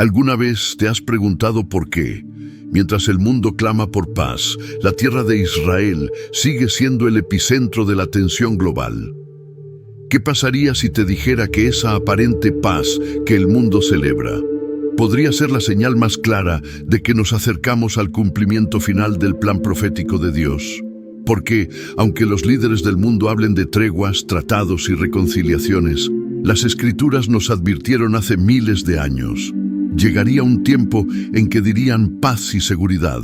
¿Alguna vez te has preguntado por qué, mientras el mundo clama por paz, la tierra de Israel sigue siendo el epicentro de la tensión global? ¿Qué pasaría si te dijera que esa aparente paz que el mundo celebra podría ser la señal más clara de que nos acercamos al cumplimiento final del plan profético de Dios? Porque, aunque los líderes del mundo hablen de treguas, tratados y reconciliaciones, las Escrituras nos advirtieron hace miles de años. Llegaría un tiempo en que dirían paz y seguridad,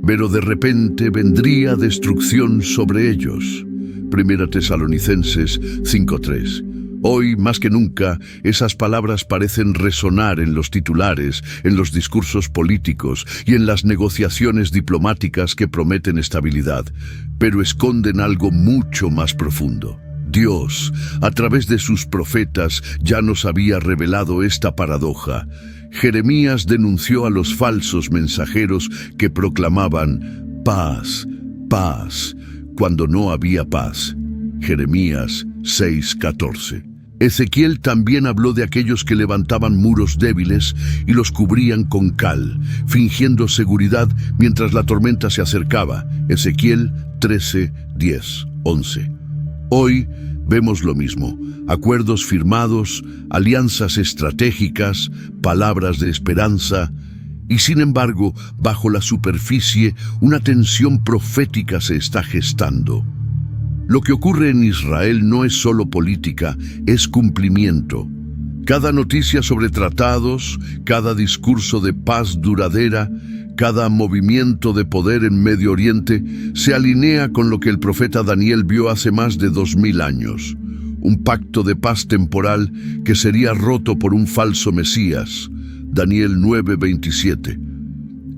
pero de repente vendría destrucción sobre ellos. Primera Tesalonicenses 5:3. Hoy, más que nunca, esas palabras parecen resonar en los titulares, en los discursos políticos y en las negociaciones diplomáticas que prometen estabilidad, pero esconden algo mucho más profundo. Dios, a través de sus profetas, ya nos había revelado esta paradoja. Jeremías denunció a los falsos mensajeros que proclamaban paz, paz, cuando no había paz. Jeremías 6:14. Ezequiel también habló de aquellos que levantaban muros débiles y los cubrían con cal, fingiendo seguridad mientras la tormenta se acercaba. Ezequiel 13:10, 11. Hoy vemos lo mismo: acuerdos firmados, alianzas estratégicas, palabras de esperanza, y sin embargo, bajo la superficie, una tensión profética se está gestando. Lo que ocurre en Israel no es solo política, es cumplimiento. Cada noticia sobre tratados, cada discurso de paz duradera, cada movimiento de poder en Medio Oriente se alinea con lo que el profeta Daniel vio hace más de 2000 años. Un pacto de paz temporal que sería roto por un falso Mesías. Daniel 9:27.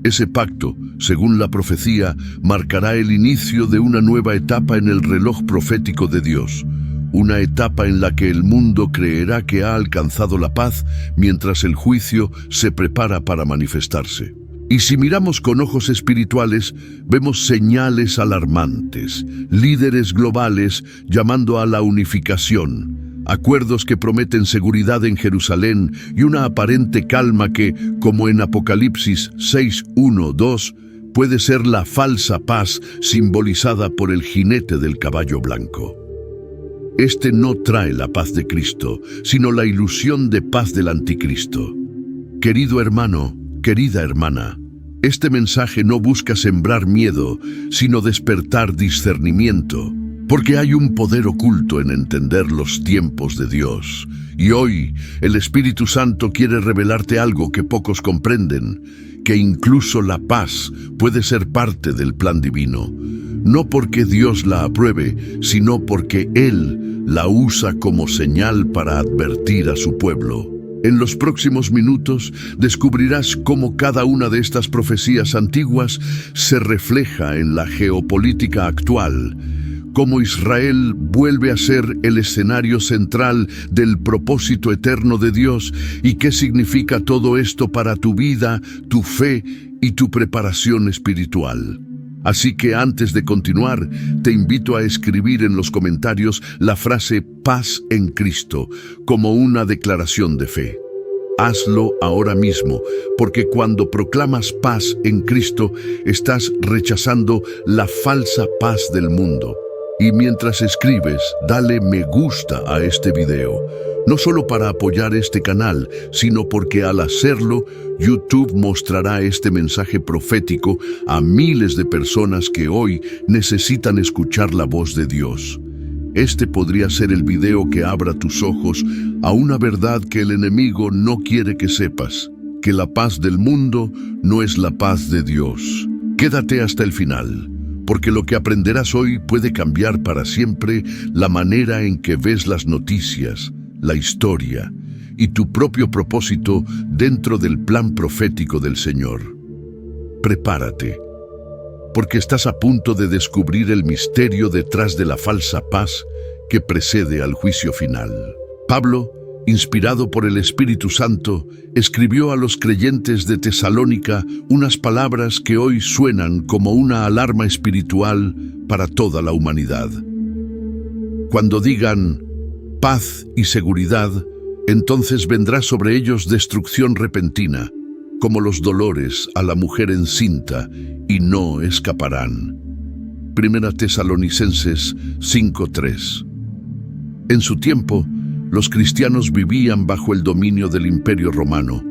Ese pacto, según la profecía, marcará el inicio de una nueva etapa en el reloj profético de Dios. Una etapa en la que el mundo creerá que ha alcanzado la paz, mientras el juicio se prepara para manifestarse. Y si miramos con ojos espirituales, vemos señales alarmantes, líderes globales llamando a la unificación, acuerdos que prometen seguridad en Jerusalén y una aparente calma que, como en Apocalipsis 6:1-2, puede ser la falsa paz simbolizada por el jinete del caballo blanco. Este no trae la paz de Cristo, sino la ilusión de paz del anticristo. Querido hermano, querida hermana, este mensaje no busca sembrar miedo, sino despertar discernimiento. Porque hay un poder oculto en entender los tiempos de Dios. Y hoy el Espíritu Santo quiere revelarte algo que pocos comprenden, que incluso la paz puede ser parte del plan divino. No porque Dios la apruebe, sino porque Él la usa como señal para advertir a su pueblo. En los próximos minutos descubrirás cómo cada una de estas profecías antiguas se refleja en la geopolítica actual, cómo Israel vuelve a ser el escenario central del propósito eterno de Dios y qué significa todo esto para tu vida, tu fe y tu preparación espiritual. Así que antes de continuar, te invito a escribir en los comentarios la frase paz en Cristo como una declaración de fe. Hazlo ahora mismo, porque cuando proclamas paz en Cristo, estás rechazando la falsa paz del mundo. Y mientras escribes, dale me gusta a este video, no solo para apoyar este canal, sino porque al hacerlo, YouTube mostrará este mensaje profético a miles de personas que hoy necesitan escuchar la voz de Dios. Este podría ser el video que abra tus ojos a una verdad que el enemigo no quiere que sepas, que la paz del mundo no es la paz de Dios. Quédate hasta el final, porque lo que aprenderás hoy puede cambiar para siempre la manera en que ves las noticias, la historia y tu propio propósito dentro del plan profético del Señor. Prepárate, porque estás a punto de descubrir el misterio detrás de la falsa paz que precede al juicio final. Pablo, inspirado por el Espíritu Santo, escribió a los creyentes de Tesalónica unas palabras que hoy suenan como una alarma espiritual para toda la humanidad. Cuando digan paz y seguridad, entonces vendrá sobre ellos destrucción repentina, como los dolores a la mujer encinta, y no escaparán. Primera Tesalonicenses 5:3. En su tiempo, los cristianos vivían bajo el dominio del Imperio Romano,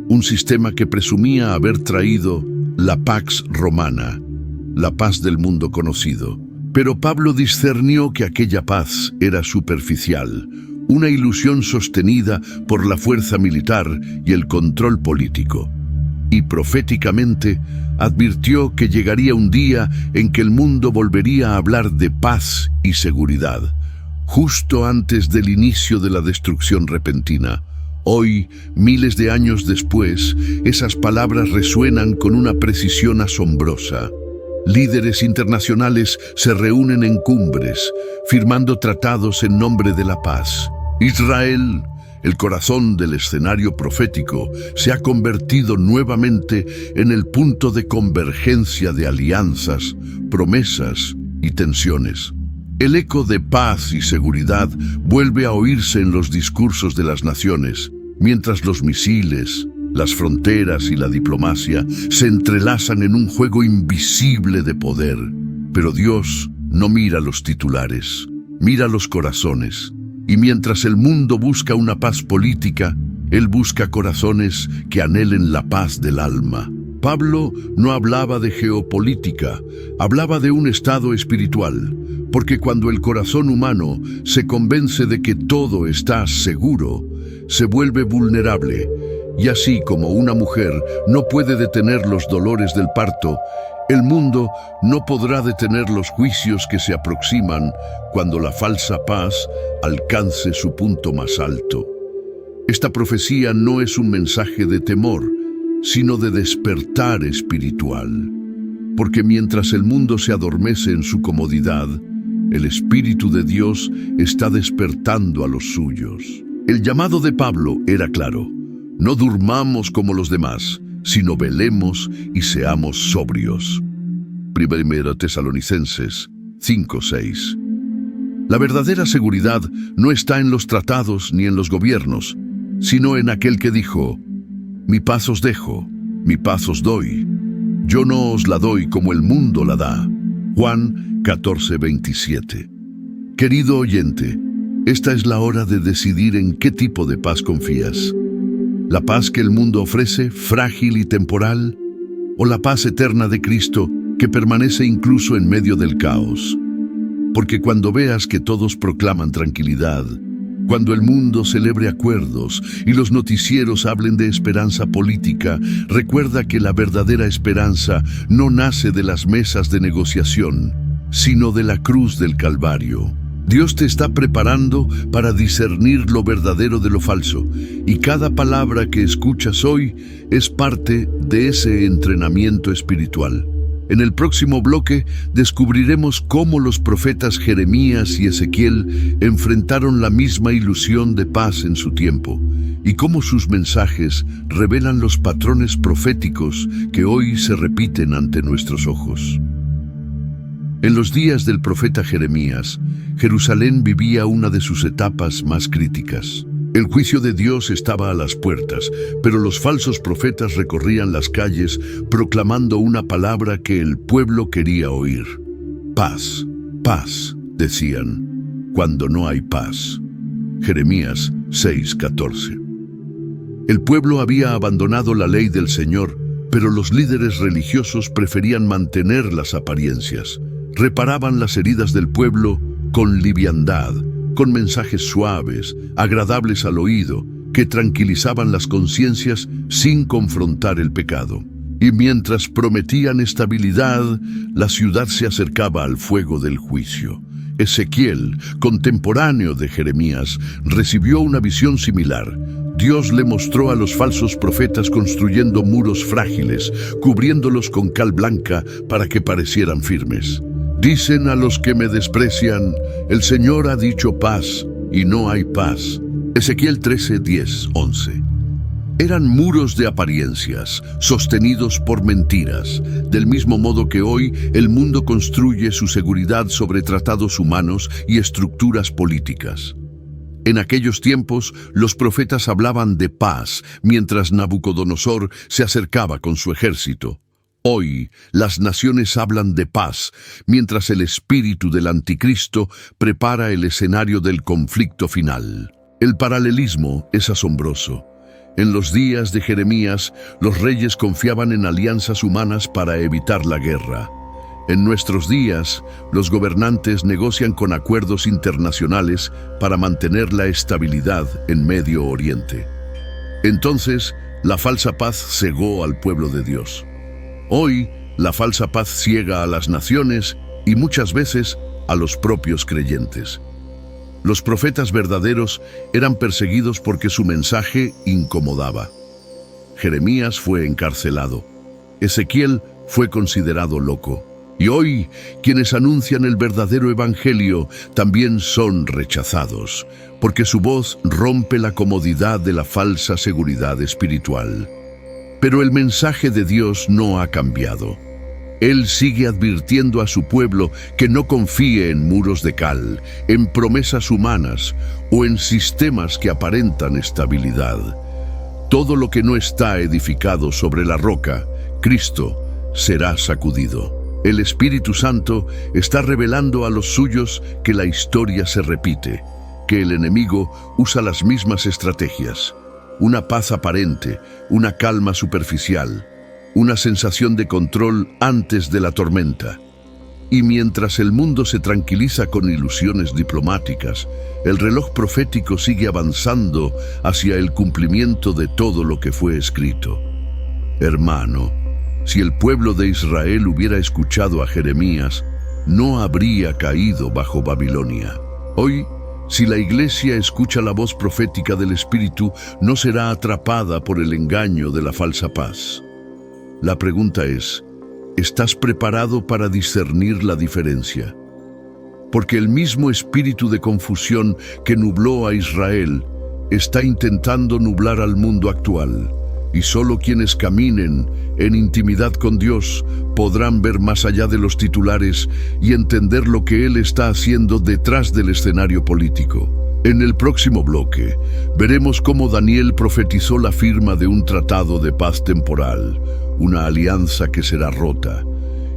un sistema que presumía haber traído la Pax Romana, la paz del mundo conocido. Pero Pablo discernió que aquella paz era superficial, una ilusión sostenida por la fuerza militar y el control político. Y proféticamente advirtió que llegaría un día en que el mundo volvería a hablar de paz y seguridad, justo antes del inicio de la destrucción repentina. Hoy, miles de años después, esas palabras resuenan con una precisión asombrosa. Líderes internacionales se reúnen en cumbres, firmando tratados en nombre de la paz. Israel, el corazón del escenario profético, se ha convertido nuevamente en el punto de convergencia de alianzas, promesas y tensiones. El eco de paz y seguridad vuelve a oírse en los discursos de las naciones, mientras los misiles, las fronteras y la diplomacia se entrelazan en un juego invisible de poder. Pero Dios no mira los titulares, mira los corazones. Y mientras el mundo busca una paz política, Él busca corazones que anhelen la paz del alma. Pablo no hablaba de geopolítica, hablaba de un estado espiritual, porque cuando el corazón humano se convence de que todo está seguro, se vuelve vulnerable, y así como una mujer no puede detener los dolores del parto, el mundo no podrá detener los juicios que se aproximan cuando la falsa paz alcance su punto más alto. Esta profecía no es un mensaje de temor, sino de despertar espiritual. Porque mientras el mundo se adormece en su comodidad, el Espíritu de Dios está despertando a los suyos. El llamado de Pablo era claro: no durmamos como los demás, sino velemos y seamos sobrios. Primera Tesalonicenses 5:6. La verdadera seguridad no está en los tratados ni en los gobiernos, sino en aquel que dijo: mi paz os dejo, mi paz os doy. Yo no os la doy como el mundo la da. Juan 14:27. Querido oyente, esta es la hora de decidir en qué tipo de paz confías. ¿La paz que el mundo ofrece, frágil y temporal? ¿O la paz eterna de Cristo, que permanece incluso en medio del caos? Porque cuando veas que todos proclaman tranquilidad, cuando el mundo celebre acuerdos y los noticieros hablen de esperanza política, recuerda que la verdadera esperanza no nace de las mesas de negociación, sino de la cruz del Calvario. Dios te está preparando para discernir lo verdadero de lo falso, y cada palabra que escuchas hoy es parte de ese entrenamiento espiritual. En el próximo bloque descubriremos cómo los profetas Jeremías y Ezequiel enfrentaron la misma ilusión de paz en su tiempo, y cómo sus mensajes revelan los patrones proféticos que hoy se repiten ante nuestros ojos. En los días del profeta Jeremías, Jerusalén vivía una de sus etapas más críticas. El juicio de Dios estaba a las puertas, pero los falsos profetas recorrían las calles proclamando una palabra que el pueblo quería oír. Paz, paz, decían, cuando no hay paz. Jeremías 6:14. El pueblo había abandonado la ley del Señor, pero los líderes religiosos preferían mantener las apariencias. Reparaban las heridas del pueblo con liviandad, con mensajes suaves, agradables al oído, que tranquilizaban las conciencias sin confrontar el pecado. Y mientras prometían estabilidad, la ciudad se acercaba al fuego del juicio. Ezequiel, contemporáneo de Jeremías, recibió una visión similar. Dios le mostró a los falsos profetas construyendo muros frágiles, cubriéndolos con cal blanca para que parecieran firmes. Dicen a los que me desprecian, el Señor ha dicho paz, y no hay paz. Ezequiel 13:10-11. Eran muros de apariencias, sostenidos por mentiras, del mismo modo que hoy el mundo construye su seguridad sobre tratados humanos y estructuras políticas. En aquellos tiempos, los profetas hablaban de paz, mientras Nabucodonosor se acercaba con su ejército. Hoy, las naciones hablan de paz, mientras el espíritu del anticristo prepara el escenario del conflicto final. El paralelismo es asombroso. En los días de Jeremías, los reyes confiaban en alianzas humanas para evitar la guerra. En nuestros días, los gobernantes negocian con acuerdos internacionales para mantener la estabilidad en Medio Oriente. Entonces, la falsa paz cegó al pueblo de Dios. Hoy, la falsa paz ciega a las naciones y muchas veces a los propios creyentes. Los profetas verdaderos eran perseguidos porque su mensaje incomodaba. Jeremías fue encarcelado. Ezequiel fue considerado loco. Y hoy, quienes anuncian el verdadero evangelio también son rechazados, porque su voz rompe la comodidad de la falsa seguridad espiritual. Pero el mensaje de Dios no ha cambiado. Él sigue advirtiendo a su pueblo que no confíe en muros de cal, en promesas humanas o en sistemas que aparentan estabilidad. Todo lo que no está edificado sobre la roca, Cristo, será sacudido. El Espíritu Santo está revelando a los suyos que la historia se repite, que el enemigo usa las mismas estrategias. Una paz aparente, una calma superficial, una sensación de control antes de la tormenta. Y mientras el mundo se tranquiliza con ilusiones diplomáticas, el reloj profético sigue avanzando hacia el cumplimiento de todo lo que fue escrito. Hermano, si el pueblo de Israel hubiera escuchado a Jeremías, no habría caído bajo Babilonia. Hoy, si la iglesia escucha la voz profética del Espíritu, no será atrapada por el engaño de la falsa paz. La pregunta es, ¿estás preparado para discernir la diferencia? Porque el mismo espíritu de confusión que nubló a Israel está intentando nublar al mundo actual. Y solo quienes caminen en intimidad con Dios podrán ver más allá de los titulares y entender lo que Él está haciendo detrás del escenario político. En el próximo bloque, veremos cómo Daniel profetizó la firma de un tratado de paz temporal, una alianza que será rota,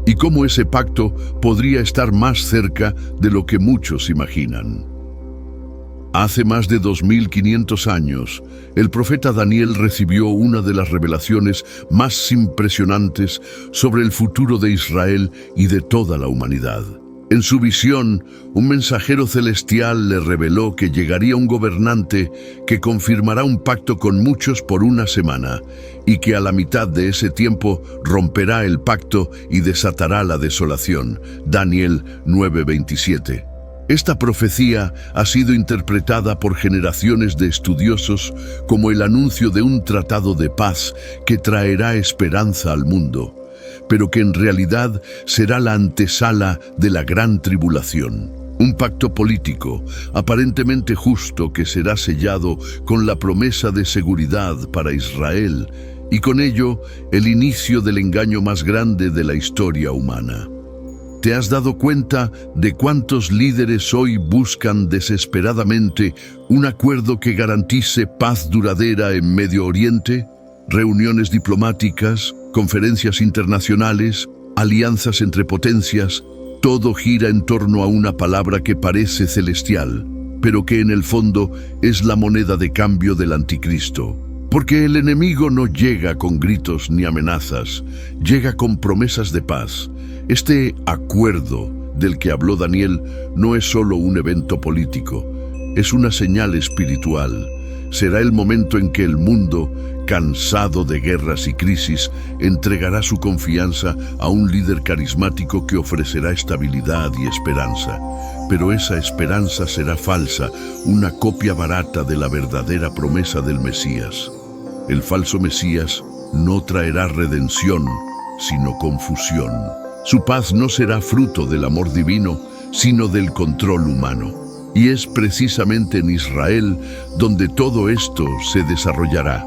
y cómo ese pacto podría estar más cerca de lo que muchos imaginan. Hace más de 2500 años, el profeta Daniel recibió una de las revelaciones más impresionantes sobre el futuro de Israel y de toda la humanidad. En su visión, un mensajero celestial le reveló que llegaría un gobernante que confirmará un pacto con muchos por una semana y que a la mitad de ese tiempo romperá el pacto y desatará la desolación. Daniel 9:27. Esta profecía ha sido interpretada por generaciones de estudiosos como el anuncio de un tratado de paz que traerá esperanza al mundo, pero que en realidad será la antesala de la gran tribulación. Un pacto político, aparentemente justo, que será sellado con la promesa de seguridad para Israel y con ello el inicio del engaño más grande de la historia humana. ¿Te has dado cuenta de cuántos líderes hoy buscan desesperadamente un acuerdo que garantice paz duradera en Medio Oriente? Reuniones diplomáticas, conferencias internacionales, alianzas entre potencias, todo gira en torno a una palabra que parece celestial, pero que en el fondo es la moneda de cambio del anticristo. Porque el enemigo no llega con gritos ni amenazas, llega con promesas de paz. Este acuerdo del que habló Daniel no es solo un evento político, es una señal espiritual. Será el momento en que el mundo, cansado de guerras y crisis, entregará su confianza a un líder carismático que ofrecerá estabilidad y esperanza. Pero esa esperanza será falsa, una copia barata de la verdadera promesa del Mesías. El falso Mesías no traerá redención, sino confusión. Su paz no será fruto del amor divino, sino del control humano. Y es precisamente en Israel donde todo esto se desarrollará.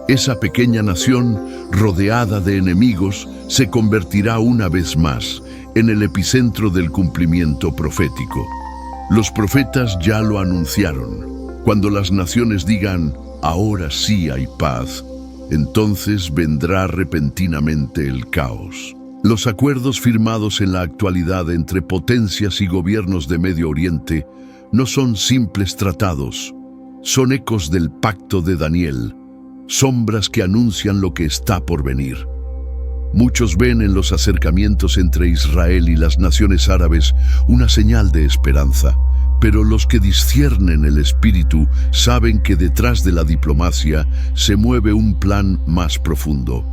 Esa pequeña nación, rodeada de enemigos, se convertirá una vez más en el epicentro del cumplimiento profético. Los profetas ya lo anunciaron. Cuando las naciones digan, ahora sí hay paz, entonces vendrá repentinamente el caos. Los acuerdos firmados en la actualidad entre potencias y gobiernos de Medio Oriente no son simples tratados, son ecos del pacto de Daniel, sombras que anuncian lo que está por venir. Muchos ven en los acercamientos entre Israel y las naciones árabes una señal de esperanza, pero los que disciernen el espíritu saben que detrás de la diplomacia se mueve un plan más profundo: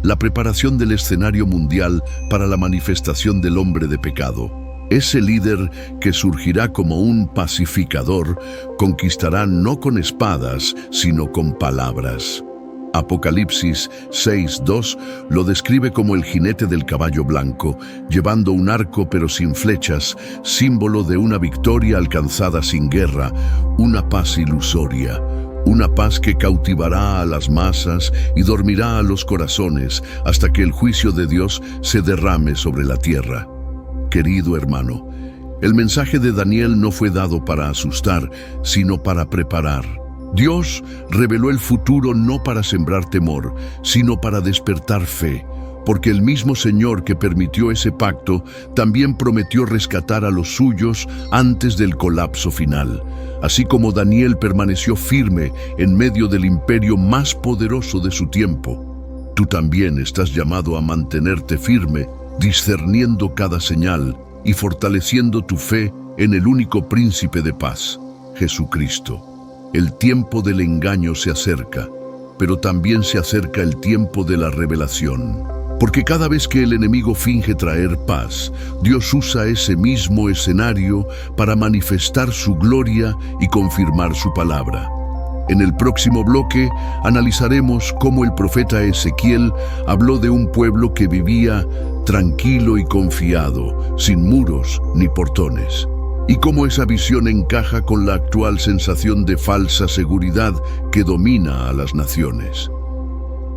la preparación del escenario mundial para la manifestación del hombre de pecado. Ese líder que surgirá como un pacificador conquistará no con espadas, sino con palabras. Apocalipsis 6:2 lo describe como el jinete del caballo blanco, llevando un arco pero sin flechas, símbolo de una victoria alcanzada sin guerra, una paz ilusoria, una paz que cautivará a las masas y dormirá a los corazones hasta que el juicio de Dios se derrame sobre la tierra. Querido hermano, el mensaje de Daniel no fue dado para asustar, sino para preparar. Dios reveló el futuro no para sembrar temor, sino para despertar fe, porque el mismo Señor que permitió ese pacto también prometió rescatar a los suyos antes del colapso final. Así como Daniel permaneció firme en medio del imperio más poderoso de su tiempo, tú también estás llamado a mantenerte firme, discerniendo cada señal y fortaleciendo tu fe en el único príncipe de paz, Jesucristo. El tiempo del engaño se acerca, pero también se acerca el tiempo de la revelación. Porque cada vez que el enemigo finge traer paz, Dios usa ese mismo escenario para manifestar su gloria y confirmar su palabra. En el próximo bloque analizaremos cómo el profeta Ezequiel habló de un pueblo que vivía tranquilo y confiado, sin muros ni portones, y cómo esa visión encaja con la actual sensación de falsa seguridad que domina a las naciones.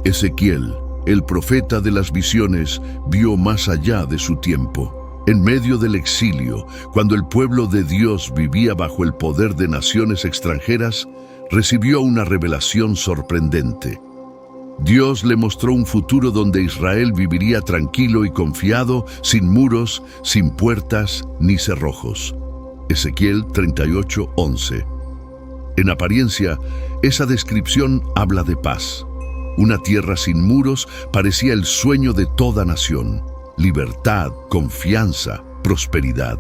Ezequiel, el profeta de las visiones, vio más allá de su tiempo. En medio del exilio, cuando el pueblo de Dios vivía bajo el poder de naciones extranjeras, recibió una revelación sorprendente. Dios le mostró un futuro donde Israel viviría tranquilo y confiado, sin muros, sin puertas ni cerrojos. Ezequiel 38:11. En apariencia, esa descripción habla de paz. Una tierra sin muros parecía el sueño de toda nación: libertad, confianza, prosperidad.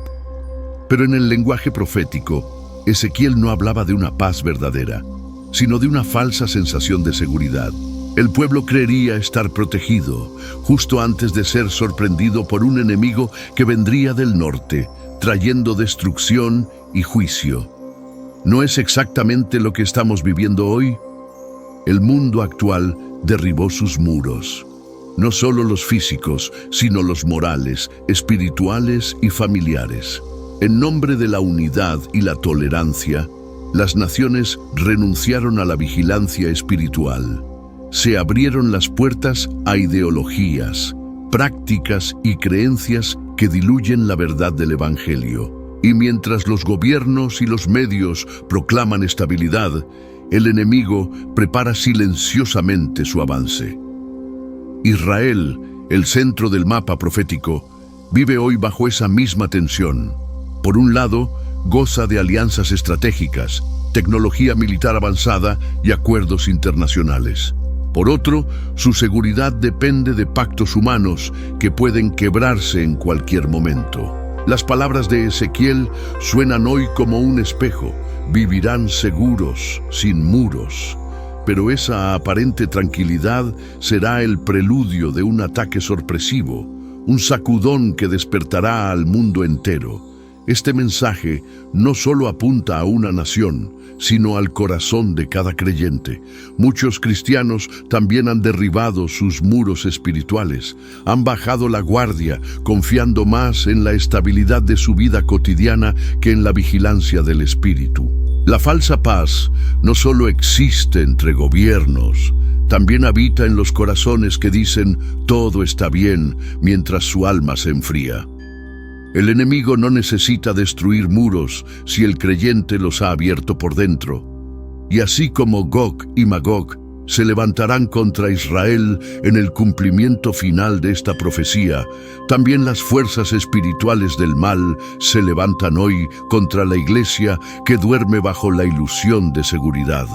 Pero en el lenguaje profético, Ezequiel no hablaba de una paz verdadera, sino de una falsa sensación de seguridad. El pueblo creería estar protegido, justo antes de ser sorprendido por un enemigo que vendría del norte, trayendo destrucción y juicio. ¿No es exactamente lo que estamos viviendo hoy? El mundo actual derribó sus muros. No solo los físicos, sino los morales, espirituales y familiares. En nombre de la unidad y la tolerancia, las naciones renunciaron a la vigilancia espiritual. Se abrieron las puertas a ideologías, prácticas y creencias que diluyen la verdad del Evangelio. Y mientras los gobiernos y los medios proclaman estabilidad, el enemigo prepara silenciosamente su avance. Israel, el centro del mapa profético, vive hoy bajo esa misma tensión. Por un lado, goza de alianzas estratégicas, tecnología militar avanzada y acuerdos internacionales. Por otro, su seguridad depende de pactos humanos que pueden quebrarse en cualquier momento. Las palabras de Ezequiel suenan hoy como un espejo: vivirán seguros, sin muros. Pero esa aparente tranquilidad será el preludio de un ataque sorpresivo, un sacudón que despertará al mundo entero. Este mensaje no solo apunta a una nación, sino al corazón de cada creyente. Muchos cristianos también han derribado sus muros espirituales, han bajado la guardia, confiando más en la estabilidad de su vida cotidiana que en la vigilancia del espíritu. La falsa paz no solo existe entre gobiernos, también habita en los corazones que dicen todo está bien mientras su alma se enfría. El enemigo no necesita destruir muros si el creyente los ha abierto por dentro. Y así como Gog y Magog se levantarán contra Israel en el cumplimiento final de esta profecía, también las fuerzas espirituales del mal se levantan hoy contra la iglesia que duerme bajo la ilusión de seguridad.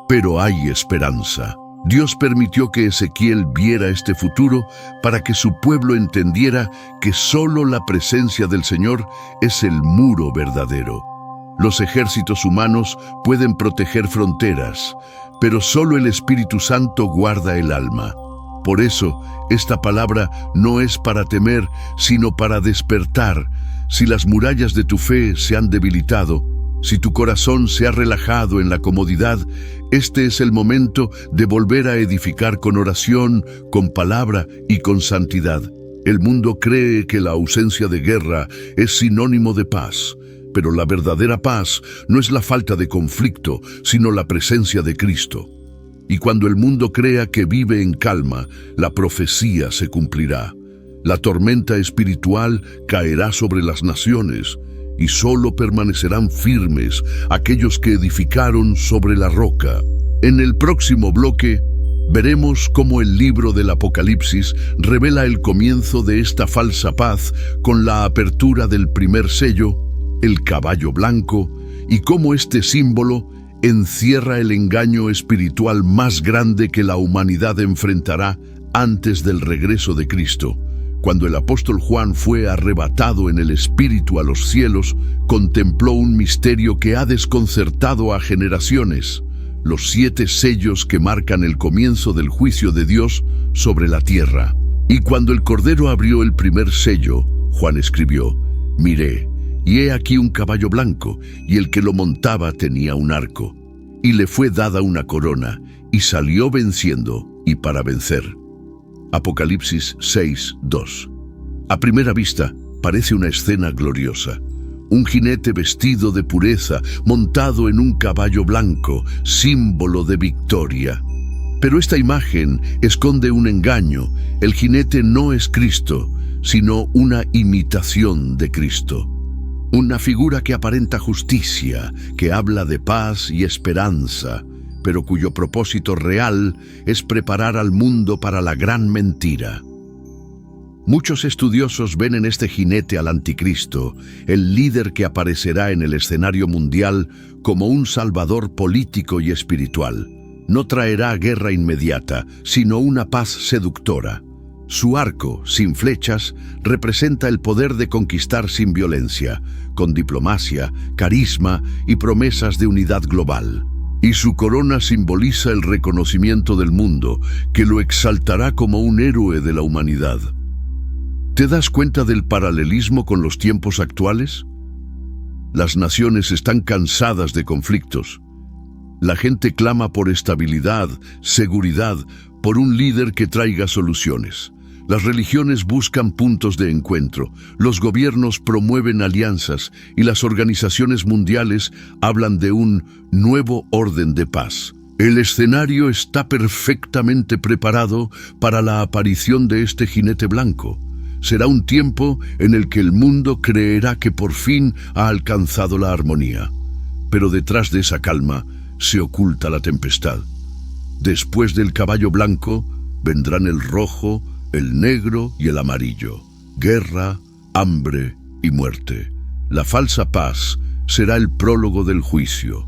Pero hay esperanza. Dios permitió que Ezequiel viera este futuro para que su pueblo entendiera que solo la presencia del Señor es el muro verdadero. Los ejércitos humanos pueden proteger fronteras, pero solo el Espíritu Santo guarda el alma. Por eso, esta palabra no es para temer, sino para despertar. Si las murallas de tu fe se han debilitado, si tu corazón se ha relajado en la comodidad, este es el momento de volver a edificar con oración, con palabra y con santidad. El mundo cree que la ausencia de guerra es sinónimo de paz. Pero la verdadera paz no es la falta de conflicto, sino la presencia de Cristo. Y cuando el mundo crea que vive en calma, la profecía se cumplirá. La tormenta espiritual caerá sobre las naciones, y solo permanecerán firmes aquellos que edificaron sobre la roca. En el próximo bloque, veremos cómo el libro del Apocalipsis revela el comienzo de esta falsa paz con la apertura del primer sello, el caballo blanco, y cómo este símbolo encierra el engaño espiritual más grande que la humanidad enfrentará antes del regreso de Cristo. Cuando el apóstol Juan fue arrebatado en el Espíritu a los cielos, contempló un misterio que ha desconcertado a generaciones: los 7 sellos que marcan el comienzo del juicio de Dios sobre la tierra. Y cuando el Cordero abrió el primer sello, Juan escribió: «Miré, y he aquí un caballo blanco, y el que lo montaba tenía un arco, y le fue dada una corona, y salió venciendo y para vencer». Apocalipsis 6:2. A primera vista, parece una escena gloriosa. Un jinete vestido de pureza, montado en un caballo blanco, símbolo de victoria. Pero esta imagen esconde un engaño. El jinete no es Cristo, sino una imitación de Cristo. Una figura que aparenta justicia, que habla de paz y esperanza, pero cuyo propósito real es preparar al mundo para la gran mentira. Muchos estudiosos ven en este jinete al anticristo, el líder que aparecerá en el escenario mundial, como un salvador político y espiritual. No traerá guerra inmediata, sino una paz seductora. Su arco, sin flechas, representa el poder de conquistar sin violencia, con diplomacia, carisma y promesas de unidad global. Y su corona simboliza el reconocimiento del mundo, que lo exaltará como un héroe de la humanidad. ¿Te das cuenta del paralelismo con los tiempos actuales? Las naciones están cansadas de conflictos. La gente clama por estabilidad, seguridad, por un líder que traiga soluciones. Las religiones buscan puntos de encuentro, los gobiernos promueven alianzas y las organizaciones mundiales hablan de un nuevo orden de paz. El escenario está perfectamente preparado para la aparición de este jinete blanco. Será un tiempo en el que el mundo creerá que por fin ha alcanzado la armonía. Pero detrás de esa calma se oculta la tempestad. Después del caballo blanco vendrán el rojo, el negro y el amarillo. Guerra, hambre y muerte. La falsa paz será el prólogo del juicio.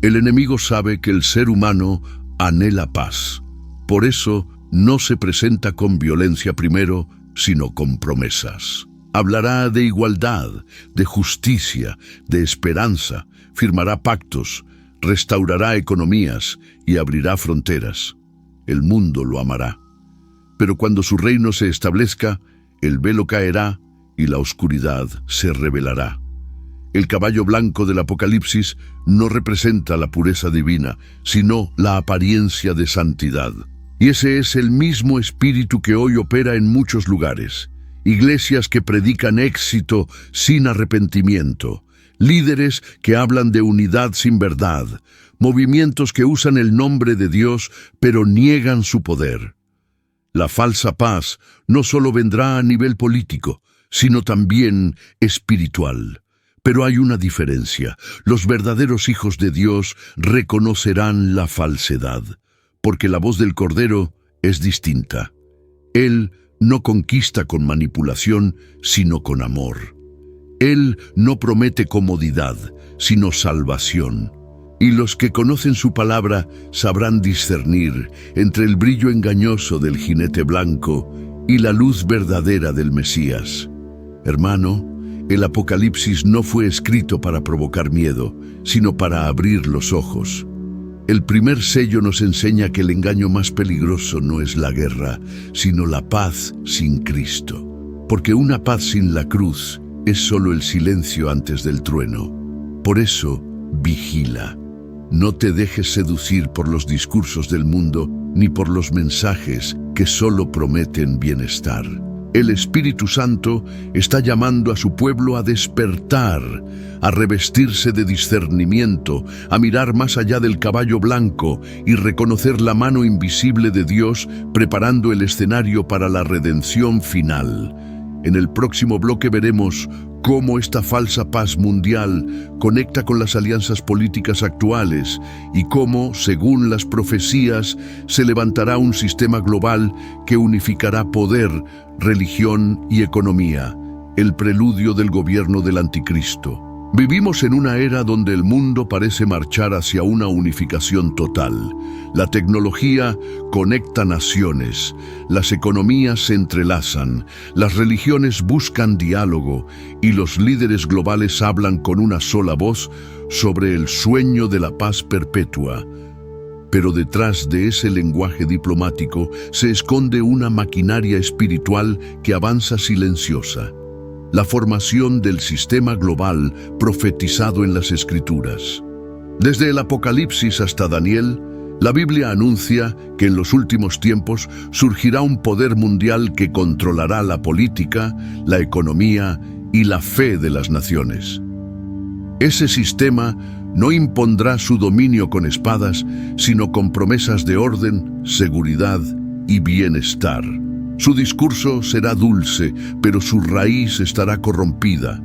El enemigo sabe que el ser humano anhela paz. Por eso no se presenta con violencia primero, sino con promesas. Hablará de igualdad, de justicia, de esperanza, firmará pactos, restaurará economías y abrirá fronteras. El mundo lo amará. Pero cuando su reino se establezca, el velo caerá y la oscuridad se revelará. El caballo blanco del Apocalipsis no representa la pureza divina, sino la apariencia de santidad. Y ese es el mismo espíritu que hoy opera en muchos lugares. Iglesias que predican éxito sin arrepentimiento, líderes que hablan de unidad sin verdad, movimientos que usan el nombre de Dios pero niegan su poder. La falsa paz no solo vendrá a nivel político, sino también espiritual. Pero hay una diferencia. Los verdaderos hijos de Dios reconocerán la falsedad, porque la voz del Cordero es distinta. Él no conquista con manipulación, sino con amor. Él no promete comodidad, sino salvación. Y los que conocen su palabra sabrán discernir entre el brillo engañoso del jinete blanco y la luz verdadera del Mesías. Hermano, el Apocalipsis no fue escrito para provocar miedo, sino para abrir los ojos. El primer sello nos enseña que el engaño más peligroso no es la guerra, sino la paz sin Cristo. Porque una paz sin la cruz es solo el silencio antes del trueno. Por eso, vigila. No te dejes seducir por los discursos del mundo ni por los mensajes que solo prometen bienestar. El Espíritu Santo está llamando a su pueblo a despertar, a revestirse de discernimiento, a mirar más allá del caballo blanco y reconocer la mano invisible de Dios preparando el escenario para la redención final. En el próximo bloque veremos cómo esta falsa paz mundial conecta con las alianzas políticas actuales y cómo, según las profecías, se levantará un sistema global que unificará poder, religión y economía, el preludio del gobierno del Anticristo. Vivimos en una era donde el mundo parece marchar hacia una unificación total. La tecnología conecta naciones, las economías se entrelazan, las religiones buscan diálogo y los líderes globales hablan con una sola voz sobre el sueño de la paz perpetua. Pero detrás de ese lenguaje diplomático se esconde una maquinaria espiritual que avanza silenciosa. La formación del sistema global profetizado en las Escrituras. Desde el Apocalipsis hasta Daniel, la Biblia anuncia que en los últimos tiempos surgirá un poder mundial que controlará la política, la economía y la fe de las naciones. Ese sistema no impondrá su dominio con espadas, sino con promesas de orden, seguridad y bienestar. Su discurso será dulce, pero su raíz estará corrompida.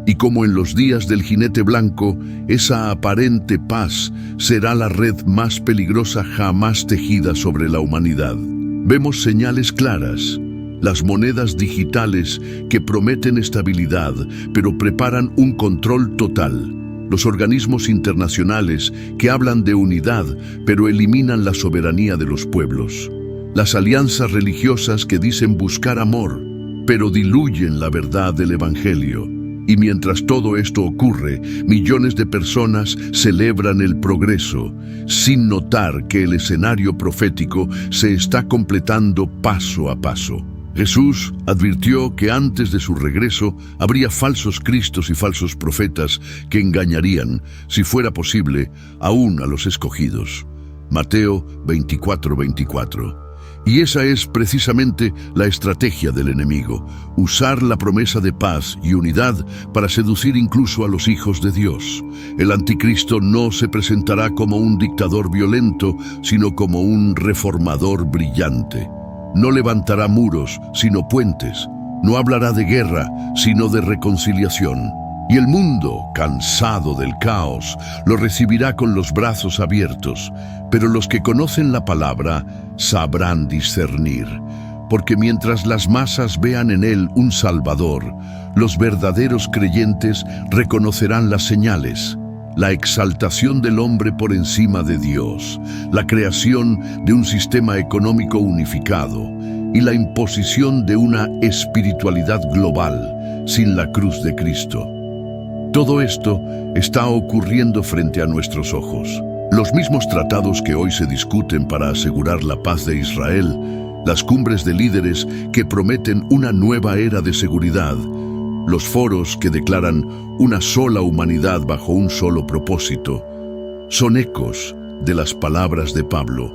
Y como en los días del jinete blanco, esa aparente paz será la red más peligrosa jamás tejida sobre la humanidad. Vemos señales claras. Las monedas digitales que prometen estabilidad, pero preparan un control total. Los organismos internacionales que hablan de unidad, pero eliminan la soberanía de los pueblos. Las alianzas religiosas que dicen buscar amor, pero diluyen la verdad del Evangelio. Y mientras todo esto ocurre, millones de personas celebran el progreso, sin notar que el escenario profético se está completando paso a paso. Jesús advirtió que antes de su regreso habría falsos cristos y falsos profetas que engañarían, si fuera posible, aún a los escogidos. Mateo 24:24. Y esa es precisamente la estrategia del enemigo, usar la promesa de paz y unidad para seducir incluso a los hijos de Dios. El anticristo no se presentará como un dictador violento, sino como un reformador brillante. No levantará muros, sino puentes. No hablará de guerra, sino de reconciliación. Y el mundo, cansado del caos, lo recibirá con los brazos abiertos. Pero los que conocen la palabra sabrán discernir. Porque mientras las masas vean en él un Salvador, los verdaderos creyentes reconocerán las señales. La exaltación del hombre por encima de Dios, la creación de un sistema económico unificado y la imposición de una espiritualidad global sin la cruz de Cristo. Todo esto está ocurriendo frente a nuestros ojos. Los mismos tratados que hoy se discuten para asegurar la paz de Israel, las cumbres de líderes que prometen una nueva era de seguridad, los foros que declaran una sola humanidad bajo un solo propósito, son ecos de las palabras de Pablo.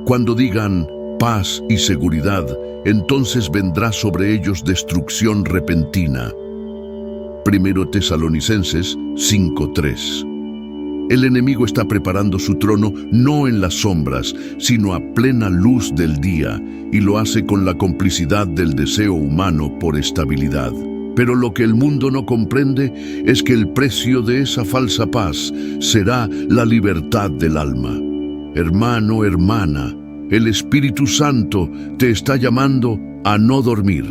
Cuando digan paz y seguridad, entonces vendrá sobre ellos destrucción repentina. 1 Tesalonicenses 5:3. El enemigo está preparando su trono no en las sombras, sino a plena luz del día, y lo hace con la complicidad del deseo humano por estabilidad. Pero lo que el mundo no comprende es que el precio de esa falsa paz será la libertad del alma. Hermano, hermana, el Espíritu Santo te está llamando a no dormir,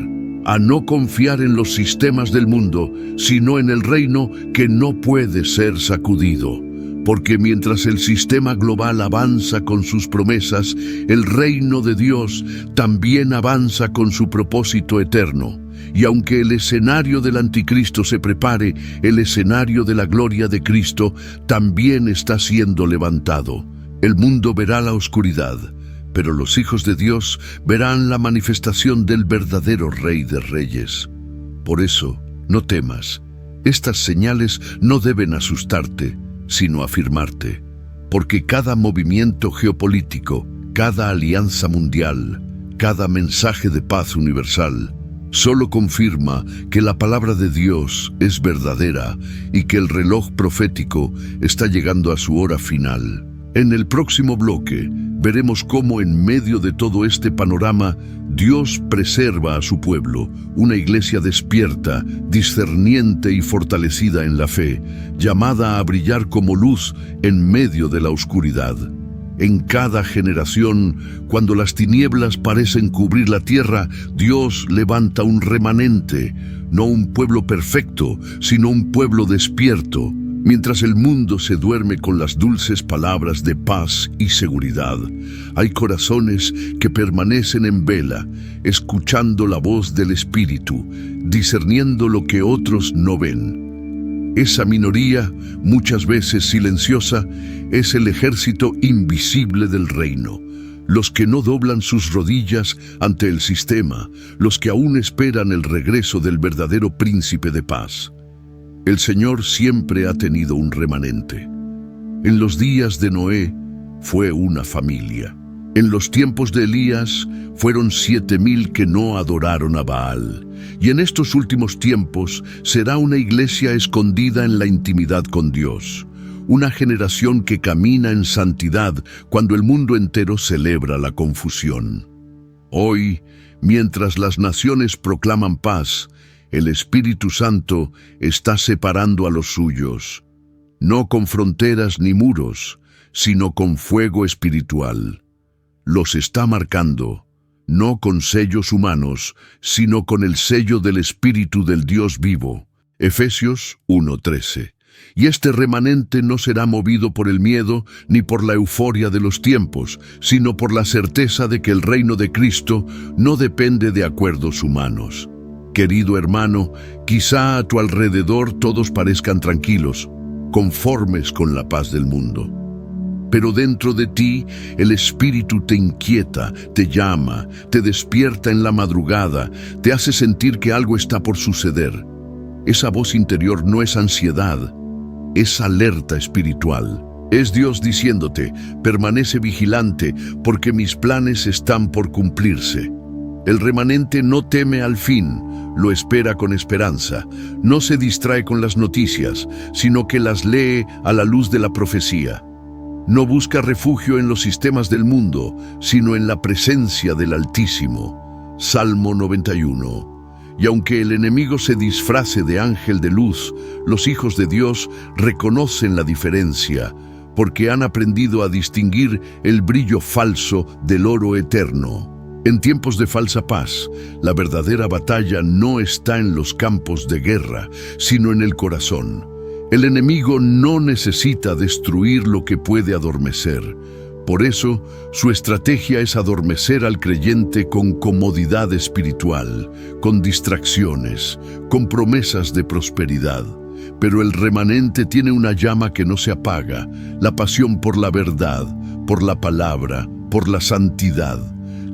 a no confiar en los sistemas del mundo, sino en el reino que no puede ser sacudido. Porque mientras el sistema global avanza con sus promesas, el reino de Dios también avanza con su propósito eterno. Y aunque el escenario del anticristo se prepare, el escenario de la gloria de Cristo también está siendo levantado. El mundo verá la oscuridad, pero los hijos de Dios verán la manifestación del verdadero Rey de Reyes. Por eso, no temas. Estas señales no deben asustarte, sino afirmarte, porque cada movimiento geopolítico, cada alianza mundial, cada mensaje de paz universal, solo confirma que la palabra de Dios es verdadera y que el reloj profético está llegando a su hora final. En el próximo bloque veremos cómo en medio de todo este panorama Dios preserva a su pueblo, una iglesia despierta, discerniente y fortalecida en la fe, llamada a brillar como luz en medio de la oscuridad. En cada generación, cuando las tinieblas parecen cubrir la tierra, Dios levanta un remanente, no un pueblo perfecto, sino un pueblo despierto, mientras el mundo se duerme con las dulces palabras de paz y seguridad. Hay corazones que permanecen en vela, escuchando la voz del Espíritu, discerniendo lo que otros no ven. Esa minoría, muchas veces silenciosa, es el ejército invisible del reino. Los que no doblan sus rodillas ante el sistema, los que aún esperan el regreso del verdadero príncipe de paz. El Señor siempre ha tenido un remanente. En los días de Noé fue una familia. En los tiempos de Elías fueron 7,000 que no adoraron a Baal. Y en estos últimos tiempos será una iglesia escondida en la intimidad con Dios. Una generación que camina en santidad cuando el mundo entero celebra la confusión. Hoy, mientras las naciones proclaman paz, el Espíritu Santo está separando a los suyos, no con fronteras ni muros, sino con fuego espiritual. Los está marcando, no con sellos humanos, sino con el sello del Espíritu del Dios vivo. Efesios 1:13. Y este remanente no será movido por el miedo ni por la euforia de los tiempos, sino por la certeza de que el reino de Cristo no depende de acuerdos humanos. Querido hermano, quizá a tu alrededor todos parezcan tranquilos, conformes con la paz del mundo. Pero dentro de ti el Espíritu te inquieta, te llama, te despierta en la madrugada, te hace sentir que algo está por suceder. Esa voz interior no es ansiedad, es alerta espiritual. Es Dios diciéndote, permanece vigilante porque mis planes están por cumplirse. El remanente no teme al fin, lo espera con esperanza. No se distrae con las noticias, sino que las lee a la luz de la profecía. No busca refugio en los sistemas del mundo, sino en la presencia del Altísimo. Salmo 91. Y aunque el enemigo se disfrace de ángel de luz, los hijos de Dios reconocen la diferencia, porque han aprendido a distinguir el brillo falso del oro eterno. En tiempos de falsa paz, la verdadera batalla no está en los campos de guerra, sino en el corazón. El enemigo no necesita destruir lo que puede adormecer. Por eso, su estrategia es adormecer al creyente con comodidad espiritual, con distracciones, con promesas de prosperidad. Pero el remanente tiene una llama que no se apaga, la pasión por la verdad, por la palabra, por la santidad.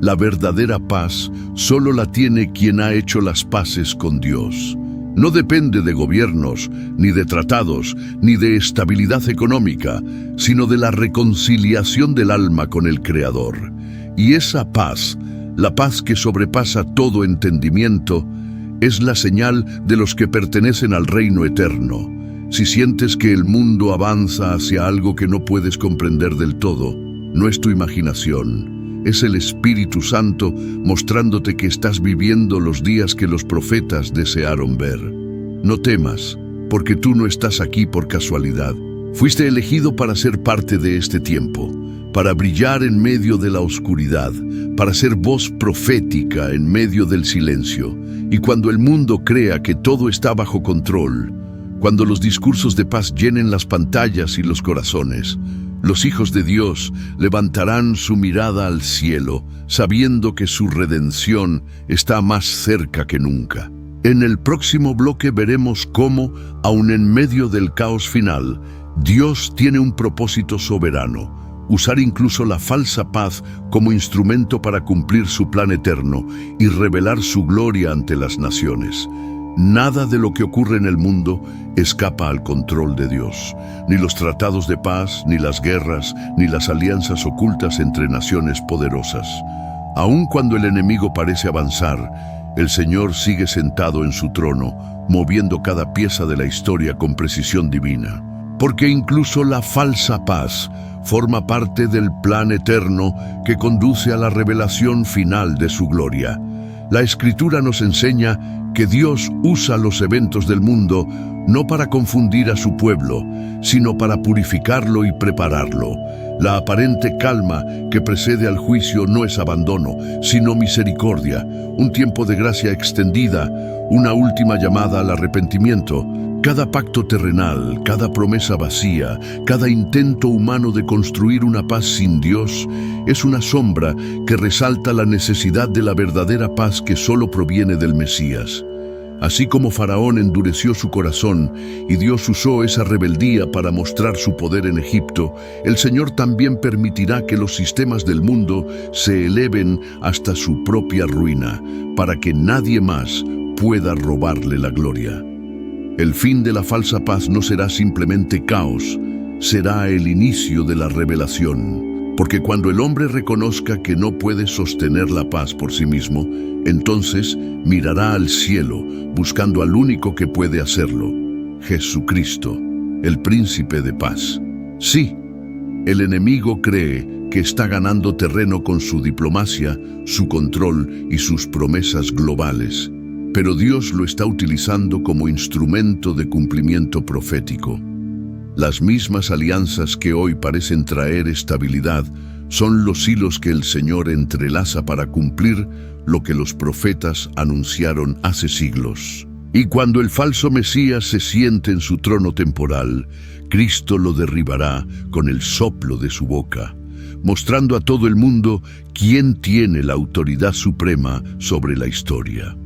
La verdadera paz solo la tiene quien ha hecho las paces con Dios. No depende de gobiernos, ni de tratados, ni de estabilidad económica, sino de la reconciliación del alma con el Creador. Y esa paz, la paz que sobrepasa todo entendimiento, es la señal de los que pertenecen al reino eterno. Si sientes que el mundo avanza hacia algo que no puedes comprender del todo, no es tu imaginación, es el Espíritu Santo mostrándote que estás viviendo los días que los profetas desearon ver. No temas, porque tú no estás aquí por casualidad. Fuiste elegido para ser parte de este tiempo, para brillar en medio de la oscuridad, para ser voz profética en medio del silencio. Y cuando el mundo crea que todo está bajo control, cuando los discursos de paz llenen las pantallas y los corazones, los hijos de Dios levantarán su mirada al cielo, sabiendo que su redención está más cerca que nunca. En el próximo bloque veremos cómo, aun en medio del caos final, Dios tiene un propósito soberano: usar incluso la falsa paz como instrumento para cumplir su plan eterno y revelar su gloria ante las naciones. Nada de lo que ocurre en el mundo escapa al control de Dios. Ni los tratados de paz, ni las guerras, ni las alianzas ocultas entre naciones poderosas. Aun cuando el enemigo parece avanzar, el Señor sigue sentado en su trono, moviendo cada pieza de la historia con precisión divina. Porque incluso la falsa paz forma parte del plan eterno que conduce a la revelación final de su gloria. La Escritura nos enseña que Dios usa los eventos del mundo no para confundir a su pueblo, sino para purificarlo y prepararlo. La aparente calma que precede al juicio no es abandono, sino misericordia, un tiempo de gracia extendida, una última llamada al arrepentimiento. Cada pacto terrenal, cada promesa vacía, cada intento humano de construir una paz sin Dios es una sombra que resalta la necesidad de la verdadera paz que solo proviene del Mesías. Así como Faraón endureció su corazón y Dios usó esa rebeldía para mostrar su poder en Egipto, el Señor también permitirá que los sistemas del mundo se eleven hasta su propia ruina, para que nadie más pueda robarle la gloria. El fin de la falsa paz no será simplemente caos, será el inicio de la revelación. Porque cuando el hombre reconozca que no puede sostener la paz por sí mismo, entonces mirará al cielo, buscando al único que puede hacerlo: Jesucristo, el príncipe de paz. Sí, el enemigo cree que está ganando terreno con su diplomacia, su control y sus promesas globales. Pero Dios lo está utilizando como instrumento de cumplimiento profético. Las mismas alianzas que hoy parecen traer estabilidad son los hilos que el Señor entrelaza para cumplir lo que los profetas anunciaron hace siglos. Y cuando el falso Mesías se siente en su trono temporal, Cristo lo derribará con el soplo de su boca, mostrando a todo el mundo quién tiene la autoridad suprema sobre la historia.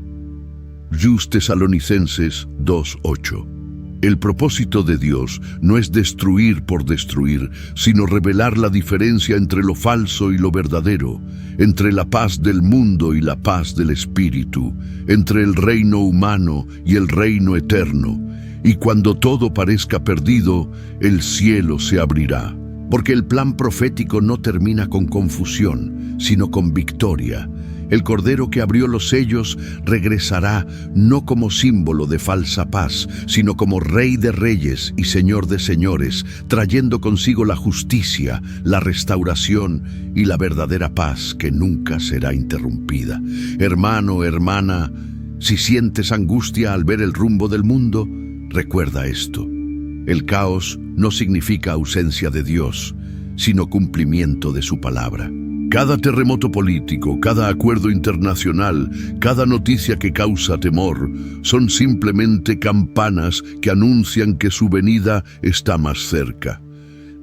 Tesalonicenses 2:8. El propósito de Dios no es destruir por destruir, sino revelar la diferencia entre lo falso y lo verdadero, entre la paz del mundo y la paz del Espíritu, entre el reino humano y el reino eterno. Y cuando todo parezca perdido, el cielo se abrirá. Porque el plan profético no termina con confusión, sino con victoria. El Cordero que abrió los sellos regresará no como símbolo de falsa paz, sino como Rey de reyes y Señor de señores, trayendo consigo la justicia, la restauración y la verdadera paz que nunca será interrumpida. Hermano, hermana, si sientes angustia al ver el rumbo del mundo, recuerda esto: el caos no significa ausencia de Dios, sino cumplimiento de su palabra. Cada terremoto político, cada acuerdo internacional, cada noticia que causa temor, son simplemente campanas que anuncian que su venida está más cerca.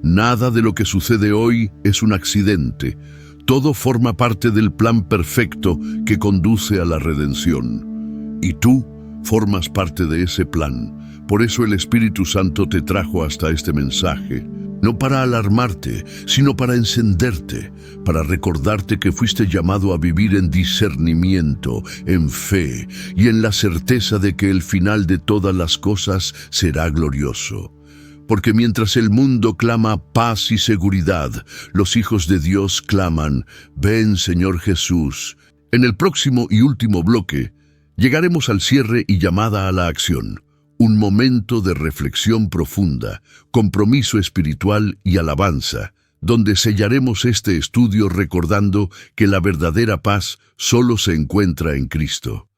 Nada de lo que sucede hoy es un accidente. Todo forma parte del plan perfecto que conduce a la redención. Y tú formas parte de ese plan. Por eso el Espíritu Santo te trajo hasta este mensaje. No para alarmarte, sino para encenderte, para recordarte que fuiste llamado a vivir en discernimiento, en fe y en la certeza de que el final de todas las cosas será glorioso. Porque mientras el mundo clama paz y seguridad, los hijos de Dios claman: ven, Señor Jesús. En el próximo y último bloque, llegaremos al cierre y llamada a la acción. Un momento de reflexión profunda, compromiso espiritual y alabanza, donde sellaremos este estudio recordando que la verdadera paz solo se encuentra en Cristo.